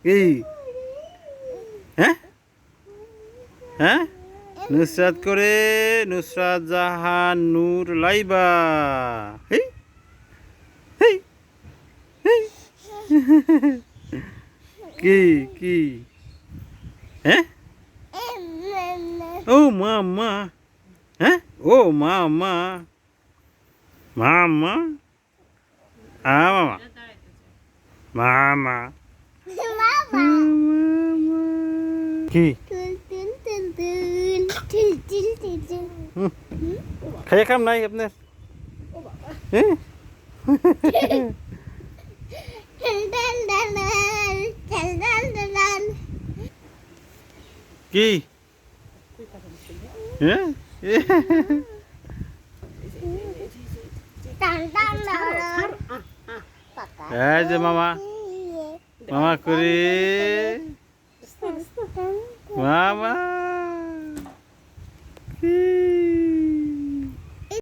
কি হ্যাঁ হ্যাঁ নুসরাত করে নুসরাত জাহান নূর লাইবা হেই হেই হেই কি কি হ্যাঁ ও মামা হ্যাঁ ও মামা মামা মামা মামা কি খাইয়ে কাম নাই আপনার হ্যাঁ কি হ্যাঁ এই যে মামা মামা করি মামা